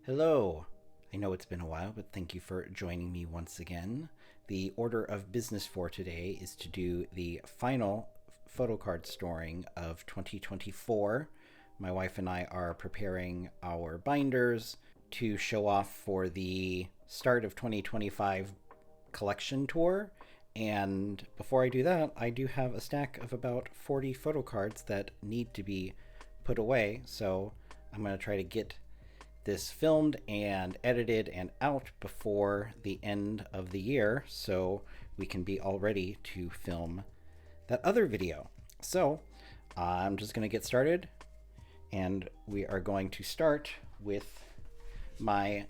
Hello. I know it's been a while, but thank you for joining me once again. The order of business for today is to do the final photocard storing of 2024. My wife and I are preparing our binders to show off for the start of 2025 collection tour. And before I do that, I do have a stack of about 40 photocards that need to be put away. So I'm going to try to get this filmed and edited and out before the end of the year so we can be all ready to film that other video. So I'm just going to get started, and we are going to start with my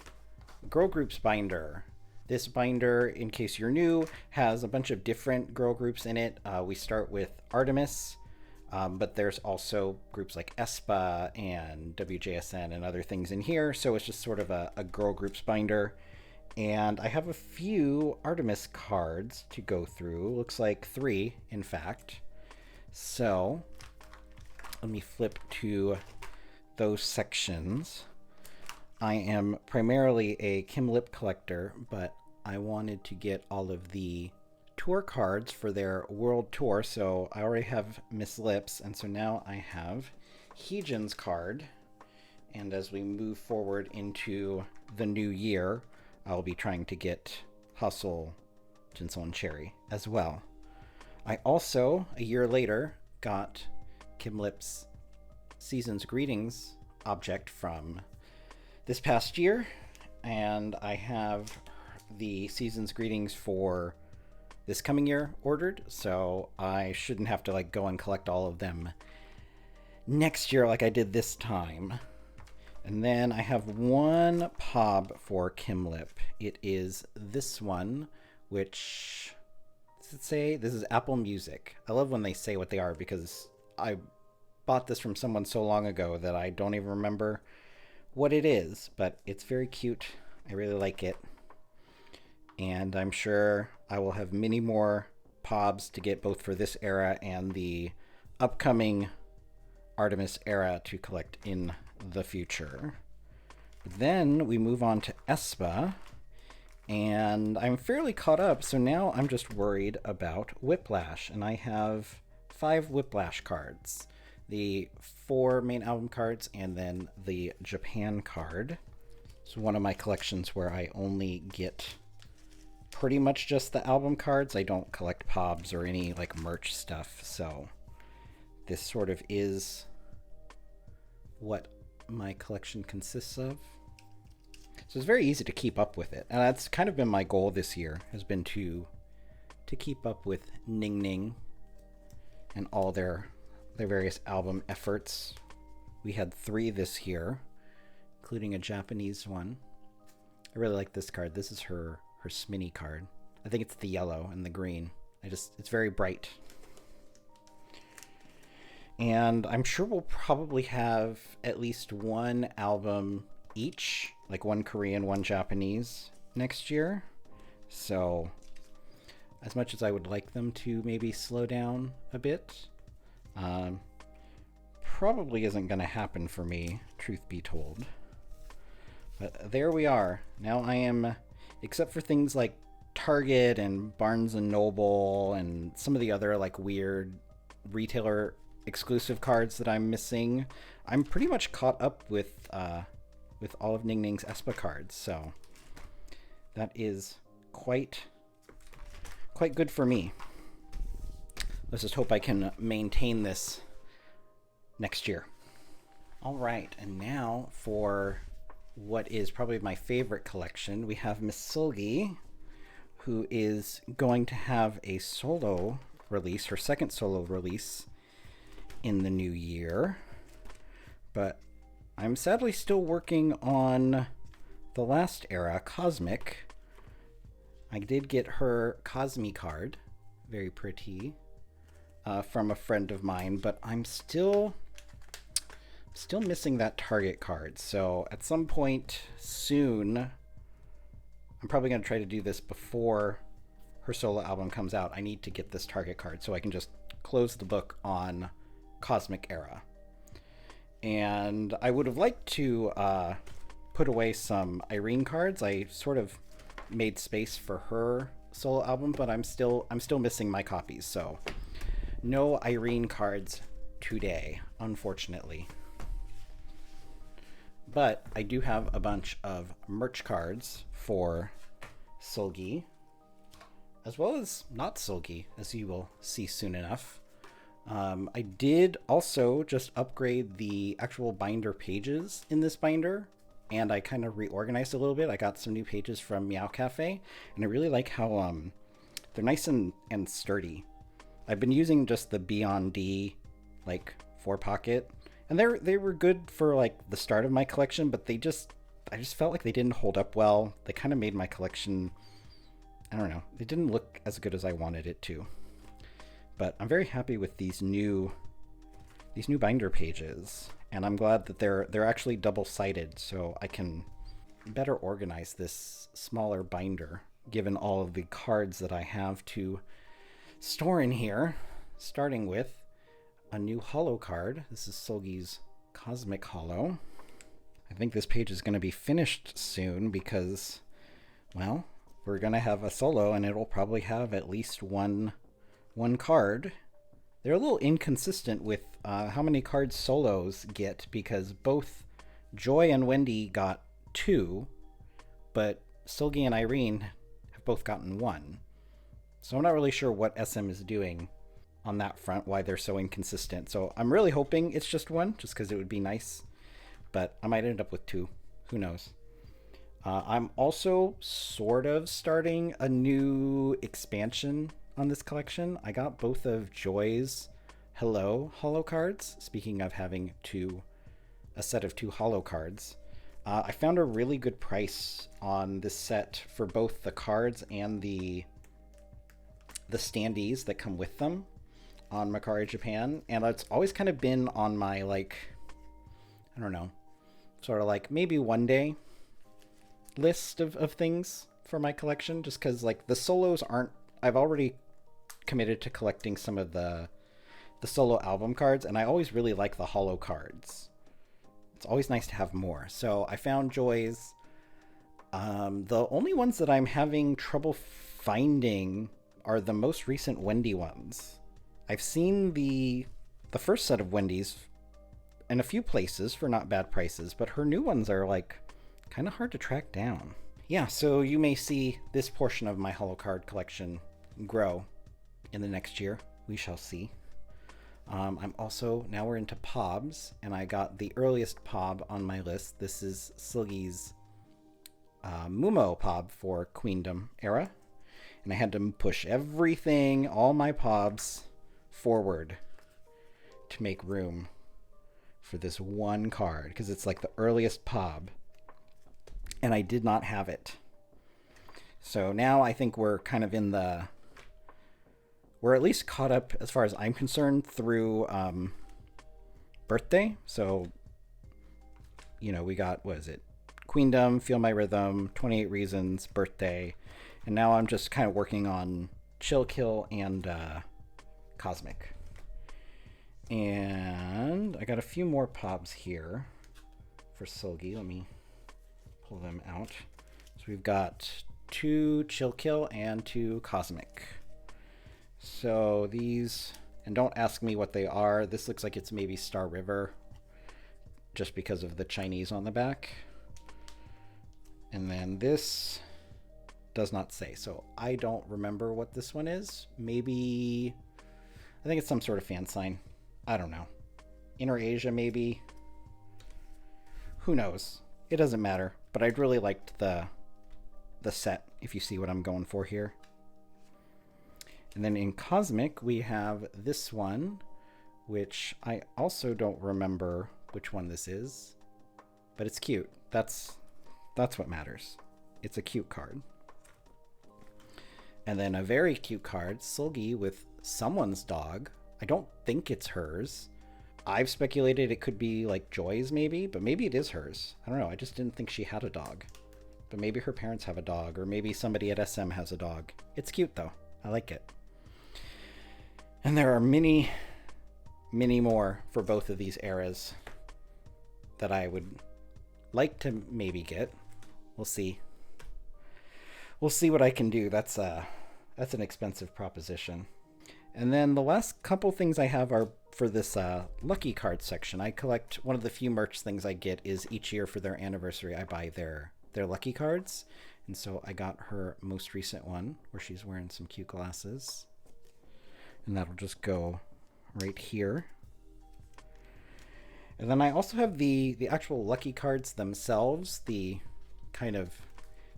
girl groups binder. This binder, in case you're new, has a bunch of different girl groups in it. We start with ARTMS, but there's also groups like Aespa and WJSN and other things in here. So it's just sort of a girl groups binder. And I have a few ARTMS cards to go through. Looks like 3, in fact. So let me flip to those sections. I am primarily a Kim Lip collector, but I wanted to get all of the tour cards for their world tour. So I already have Miss Lips, and so now I have Heejin's card. And as we move forward into the new year, I'll be trying to get Hustle, Tinsel, and Cherry as well. I also, a year later, got Kim Lip's Season's Greetings object from this past year, and I have the Season's Greetings for this coming year ordered, so I shouldn't have to go and collect all of them next year like I did this time. And then I have one POB for Kim Lip. It is this one, which, does it say? This is Apple Music. I love when they say what they are, because I bought this from someone so long ago that I don't even remember what it is, but it's very cute. I really like it. And I'm sure I will have many more POBs to get, both for this era and the upcoming ARTMS era, to collect in the future. Then we move on to Aespa, and I'm fairly caught up, so now I'm just worried about Whiplash, and I have 5 Whiplash cards. The 4 main album cards, and then the Japan card. It's one of my collections where I only get pretty much just the album cards. I don't collect POBs or any merch stuff, so this sort of is what my collection consists of. So it's very easy to keep up with it, and that's kind of been my goal this year, has been to keep up with Ning Ning and all their various album efforts. We had 3 this year, including a Japanese one. I really like this card. This is her Sminny card. I think it's the yellow and the green. It's very bright. And I'm sure we'll probably have at least one album each, one Korean, one Japanese next year. So as much as I would like them to maybe slow down a bit, probably isn't going to happen for me, truth be told. But there we are. Now I am, except for things like Target and Barnes and Noble and some of the other weird retailer exclusive cards that I'm missing, I'm pretty much caught up with all of Ning Ning's Aespa cards. So that is quite good for me. Let's just hope I can maintain this next year. All right, and now for what is probably my favorite collection, we have Miss Silgi, who is going to have a solo release, her second solo release in the new year. But I'm sadly still working on the last era, Cosmic. I did get her Cosmi card, very pretty, from a friend of mine, but I'm still missing that Target card. So at some point soon, I'm probably going to try to do this before her solo album comes out. I need to get this Target card so I can just close the book on Cosmic era. And I would have liked to put away some Irene cards. I sort of made space for her solo album, but I'm still missing my copies, so no Irene cards today, unfortunately. But I do have a bunch of merch cards for Seulgi, as well as not Seulgi, as you will see soon enough. I did also just upgrade the actual binder pages in this binder, and I kind of reorganized a little bit. I got some new pages from Meow Cafe, and I really like how they're nice and sturdy. I've been using just the Beyond D, like 4-pocket, and they were good for like the start of my collection, but I just felt like they didn't hold up well. They kind of made my collection, I don't know, it didn't look as good as I wanted it to. But I'm very happy with these new binder pages, and I'm glad that they're actually double-sided, so I can better organize this smaller binder given all of the cards that I have to store in here, starting with a new holo card. This is Seulgi's Cosmic Holo. I think this page is going to be finished soon because, well, we're going to have a solo and it'll probably have at least one card. They're a little inconsistent with how many cards solos get, because both Joy and Wendy got 2, but Seulgi and Irene have both gotten 1. So I'm not really sure what SM is doing on that front, why they're so inconsistent. So I'm really hoping it's just 1, just because it would be nice, but I might end up with 2. Who knows? I'm also sort of starting a new expansion on this collection. I got both of Joy's Hello holo cards. Speaking of having a set of 2 holo cards, I found a really good price on this set for both the cards and the standees that come with them on Mercari Japan, and it's always kind of been on my, like, I don't know, sort of like maybe one day list of things for my collection, just because like the solos aren't, I've already committed to collecting some of the solo album cards, and I always really like the holo cards. It's always nice to have more. So I found Joy's. The only ones that I'm having trouble finding are the most recent Wendy ones. I've seen the first set of Wendy's in a few places for not bad prices, but her new ones are like kind of hard to track down. Yeah, so you may see this portion of my holo card collection grow in the next year. We shall see. I'm also, now we're into POBs, and I got the earliest POB on my list. This is Seulgi's Mumo POB for Queendom era, and I had to push everything, all my POBs, forward to make room for this one card, because it's like the earliest POB, and I did not have it. So now I think we're kind of we're at least caught up, as far as I'm concerned, through Birthday. So, you know, we got, what is it? Queendom, Feel My Rhythm, 28 Reasons, Birthday, and now I'm just kind of working on Chill Kill and Cosmic. And I got a few more POBs here for Seulgi. Let me pull them out. So we've got 2 Chill Kill and 2 Cosmic. So these, and don't ask me what they are. This looks like it's maybe Star River, just because of the Chinese on the back. And then this does not say, so I don't remember what this one is. Maybe, I think it's some sort of fan sign. I don't know. Inner Asia, maybe. Who knows? It doesn't matter. But I'd really liked the set, if you see what I'm going for here. And then in Cosmic, we have this one, which I also don't remember which one this is, but it's cute. That's what matters. It's a cute card. And then a very cute card, Seulgi with someone's dog. I don't think it's hers. I've speculated it could be like Joy's maybe, but maybe it is hers. I don't know. I just didn't think she had a dog. But maybe her parents have a dog, or maybe somebody at SM has a dog. It's cute though. I like it. And there are many, many more for both of these eras that I would like to maybe get. We'll see. We'll see what I can do. That's an expensive proposition. And then the last couple things I have are for this lucky card section. I collect, one of the few merch things I get is each year for their anniversary I buy their lucky cards. And so I got her most recent one where she's wearing some cute glasses. And that'll just go right here. And then I also have the actual lucky cards themselves, the kind of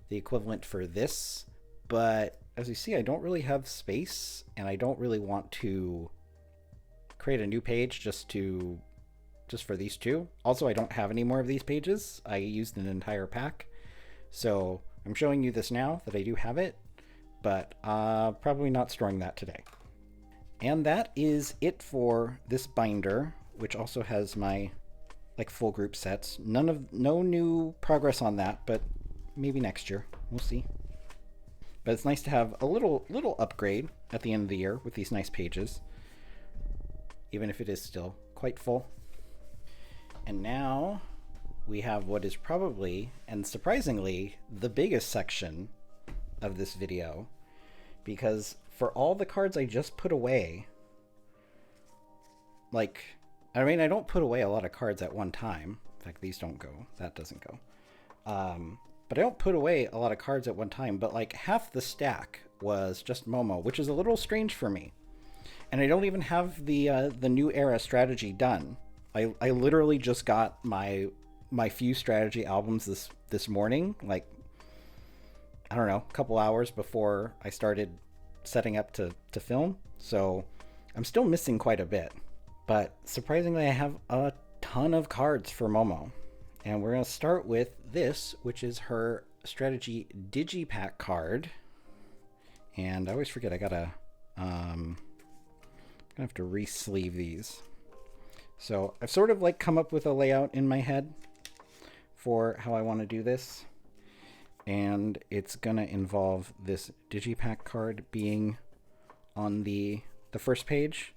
the equivalent for this. But as you see, I don't really have space, and I don't really want to create a new page just for these two. Also, I don't have any more of these pages. I used an entire pack. So I'm showing you this now that I do have it, but probably not storing that today. And that is it for this binder, which also has my like full group sets. No new progress on that, but maybe next year. We'll see. But it's nice to have a little upgrade at the end of the year with these nice pages, even if it is still quite full. And now we have what is probably, and surprisingly, the biggest section of this video, because for all the cards I just put away, like, I mean, I don't put away a lot of cards at one time. In fact, these don't go. That doesn't go. But I don't put away a lot of cards at one time, but like half the stack was just Momo, which is a little strange for me. And I don't even have the new era strategy done. I literally just got my few strategy albums this morning, like, I don't know, a couple hours before I started setting up to film. So I'm still missing quite a bit. But surprisingly, I have a ton of cards for Momo. And we're going to start with this, which is her strategy digipack card. And I always forget, I gotta I'm gonna have to re-sleeve these. So I've sort of like come up with a layout in my head for how I want to do this. And it's gonna involve this digipack card being on the first page.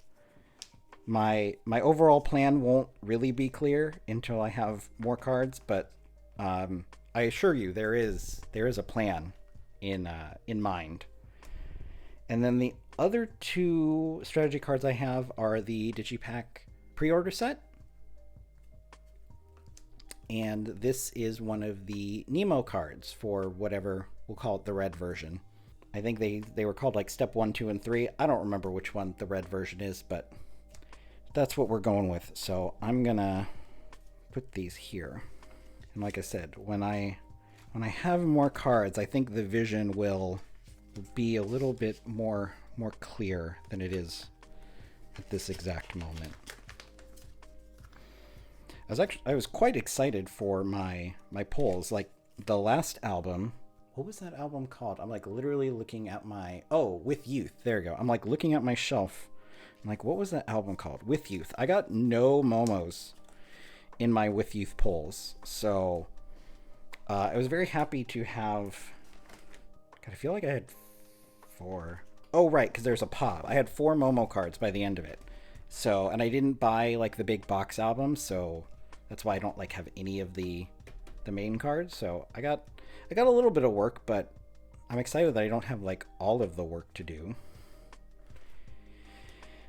My overall plan won't really be clear until I have more cards, but I assure you there is a plan in mind. And then the other two strategy cards I have are the Digipack pre-order set, and this is one of the Nemo cards for whatever we'll call it, the red version. I think they were called like step 1, 2, and 3. I don't remember which one the red version is, but that's what we're going with. So I'm gonna put these here. And like I said, when I have more cards, I think the vision will be a little bit more clear than it is at this exact moment. I was quite excited for my polls. Like the last album, what was that album called? I'm like literally looking at my, With Youth. There we go. I'm like looking at my shelf. I'm like, what was that album called? With Youth. I got no Momos in my With Youth polls. So I was very happy to have, God, I feel like I had 4. Oh, right, because there's a pop. I had 4 Momo cards by the end of it. So, and I didn't buy like the big box album, so that's why I don't like have any of the main cards. So I got a little bit of work, but I'm excited that I don't have like all of the work to do.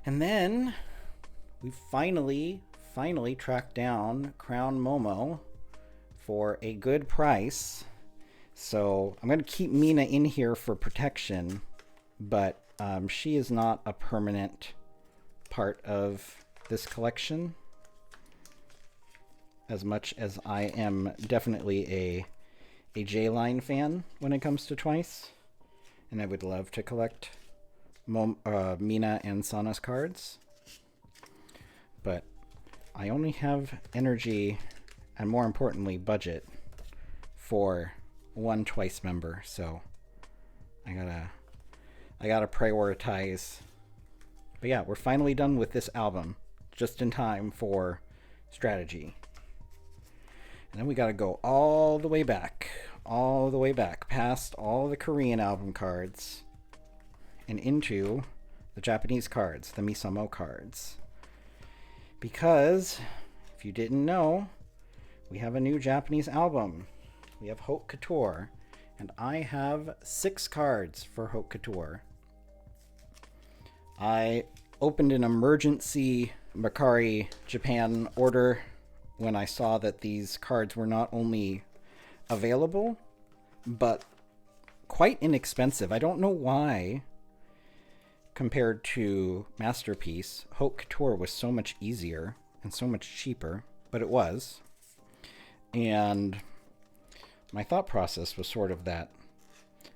And then we finally tracked down Crown Momo for a good price. So I'm going to keep Mina in here for protection, but she is not a permanent part of this collection, as much as I am definitely a J-Line fan when it comes to Twice, and I would love to collect Mina and Sana's cards, but I only have energy and, more importantly, budget for one Twice member, so I gotta prioritize. But yeah, we're finally done with this album, just in time for strategy. And then we gotta go all the way back past all the Korean album cards and into the Japanese cards, the Misamo cards. Because, if you didn't know, we have a new Japanese album. We have Haute Couture, and I have 6 cards for Haute Couture. I opened an emergency Mercari Japan order when I saw that these cards were not only available, but quite inexpensive. I don't know why, compared to Masterpiece, Haute Couture was so much easier and so much cheaper, but it was. And my thought process was sort of that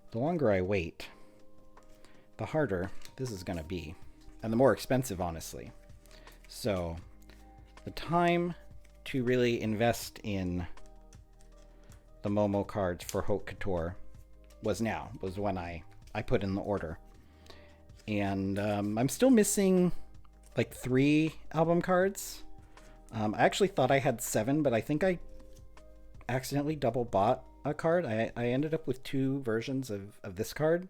the longer I wait, the harder this is going to be, and the more expensive, honestly. So the time to really invest in the Momo cards for Haute Couture was when I put in the order. And I'm still missing like 3 album cards. I actually thought I had 7, but I think I accidentally double bought a card. I ended up with 2 versions of this card.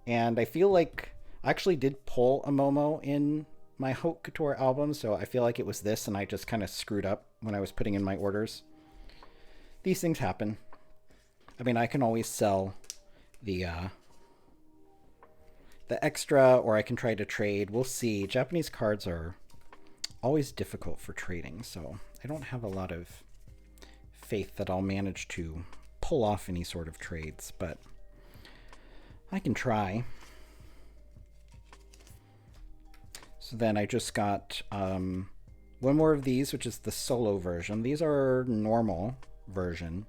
And I feel like I actually did pull a Momo in my Haute Couture album, so I feel like it was this, and I just kind of screwed up when I was putting in my orders. These things happen. I mean, I can always sell the extra, or I can try to trade. We'll see. Japanese cards are always difficult for trading, so I don't have a lot of faith that I'll manage to pull off any sort of trades, but I can try. So then I just got one more of these, which is the solo version. These are normal version.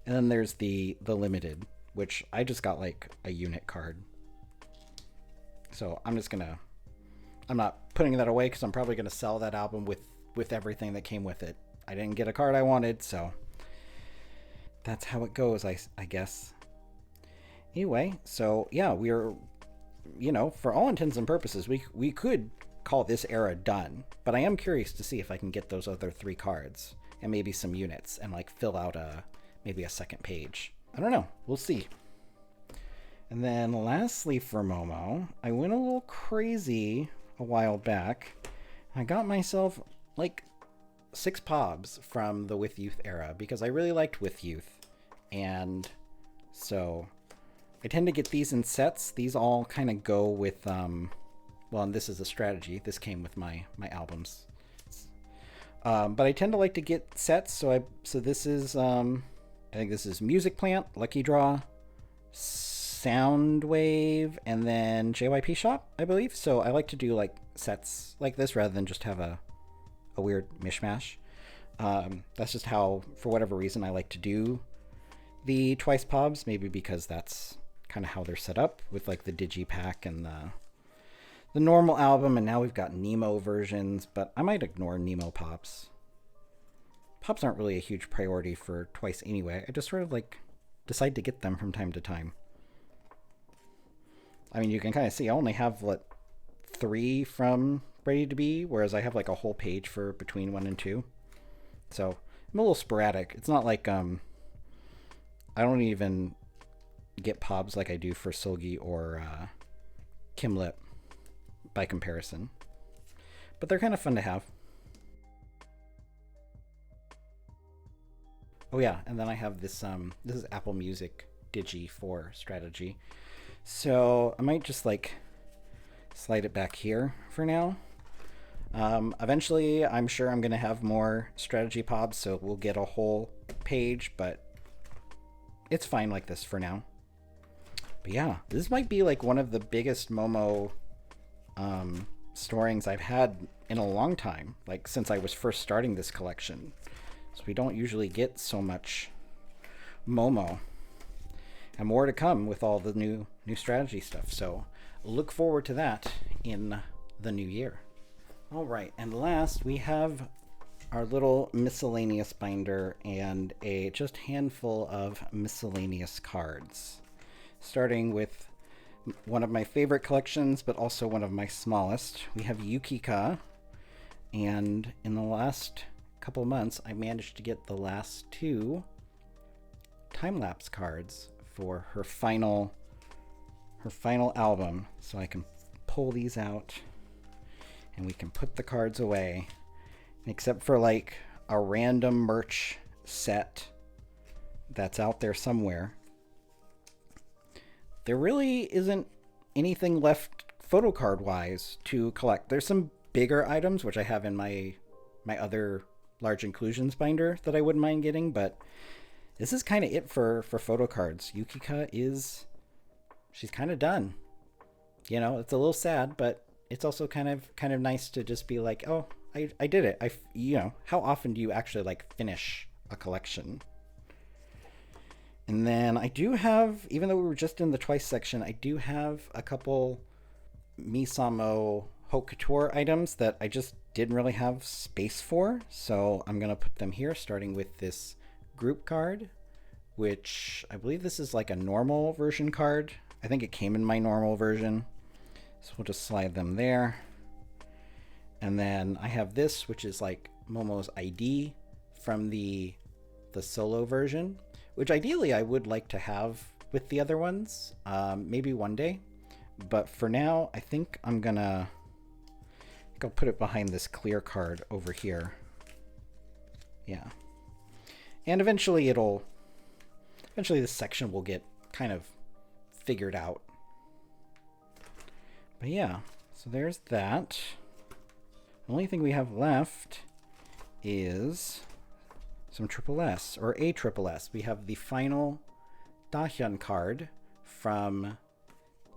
And then there's the limited, which I just got like a unit card. So I'm not putting that away because I'm probably going to sell that album with everything that came with it. I didn't get a card I wanted, so that's how it goes, I guess. Anyway, so yeah, we're, for all intents and purposes, we could call this era done, but I am curious to see if I can get those other 3 cards and maybe some units and like fill out maybe a second page. I don't know. We'll see. And then lastly for Momo, I went a little crazy a while back. I got myself like 6 pobs from the With Youth era because I really liked With Youth. And so I tend to get these in sets. These all kind of go with, well, and this is a strategy. This came with my albums. But I tend to like to get sets. So this is, I think this is Music Plant, Lucky Draw, Soundwave, and then JYP Shop, I believe. So I like to do like sets like this rather than just have a weird mishmash. That's just how, for whatever reason, I like to do the twice pobs, maybe because that's kind of how they're set up with like the digipack and the normal album, and now we've got Nemo versions, but I might ignore Nemo pops. Pops aren't really a huge priority for twice anyway. I just sort of like decide to get them from time to time. I mean, you can kind of see I only have 3 from Ready to Be, whereas I have like a whole page for Between 1 and 2. So I'm a little sporadic. It's not like I don't even get pobs like I do for Solgi or Kim Lip by comparison, but they're kind of fun to have. Oh yeah, and then I have this this is Apple Music Digi 4 strategy, so I might just like slide it back here for now. Eventually I'm sure I'm gonna have more strategy pobs, so we'll get a whole page, but it's fine like this for now. But yeah, this might be like one of the biggest Momo storings I've had in a long time, like since I was first starting this collection. So we don't usually get so much Momo, and more to come with all the new strategy stuff. So look forward to that in the new year. All right, and last we have our little miscellaneous binder and a just handful of miscellaneous cards, starting with one of my favorite collections, but also one of my smallest. We have Yukika, and in the last couple months, I managed to get the last 2 time-lapse cards for her final album. So I can pull these out, and we can put the cards away. Except for like a random merch set that's out there somewhere, there really isn't anything left photocard wise to collect. There's some bigger items which I have in my other large inclusions binder that I wouldn't mind getting, but this is kind of it for photocards. Yukika she's kind of done. You know, it's a little sad, but it's also kind of nice to just be like, oh, I did it. You know, how often do you actually like finish a collection? And then I do have, even though we were just in the twice section, I do have a couple Misamo Haute Couture items that I just didn't really have space for. So I'm going to put them here, starting with this group card, which I believe this is like a normal version card. I think it came in my normal version. So we'll just slide them there. And then I have this, which is like Momo's ID from the solo version, which ideally I would like to have with the other ones, maybe one day. But for now, I think I'll put it behind this clear card over here. Yeah. And eventually this section will get kind of figured out. But yeah, so there's that. The only thing we have left is some triple S or a triple S. We have the final Dahyun card from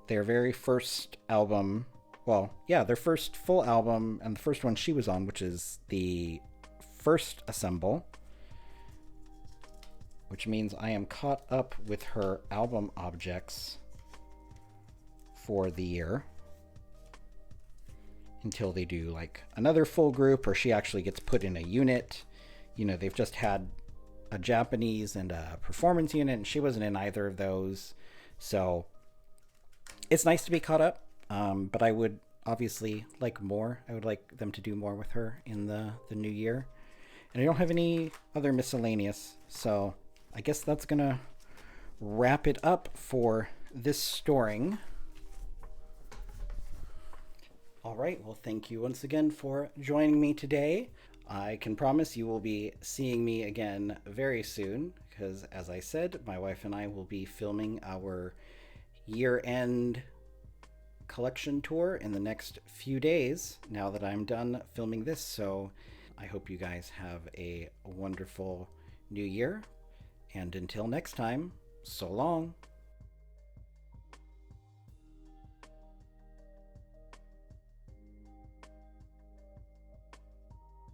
their very first album. Well, yeah, their first full album and the first one she was on, which is the first Assemble, which means I am caught up with her album objects for the year until they do like another full group or she actually gets put in a unit. You know, they've just had a Japanese and a performance unit, and she wasn't in either of those. So it's nice to be caught up, but I would obviously like more. I would like them to do more with her in the new year. And I don't have any other miscellaneous, so I guess that's going to wrap it up for this storing. All right, well, thank you once again for joining me today. I can promise you will be seeing me again very soon because, as I said, my wife and I will be filming our year-end collection tour in the next few days now that I'm done filming this. So I hope you guys have a wonderful new year. And until next time, so long.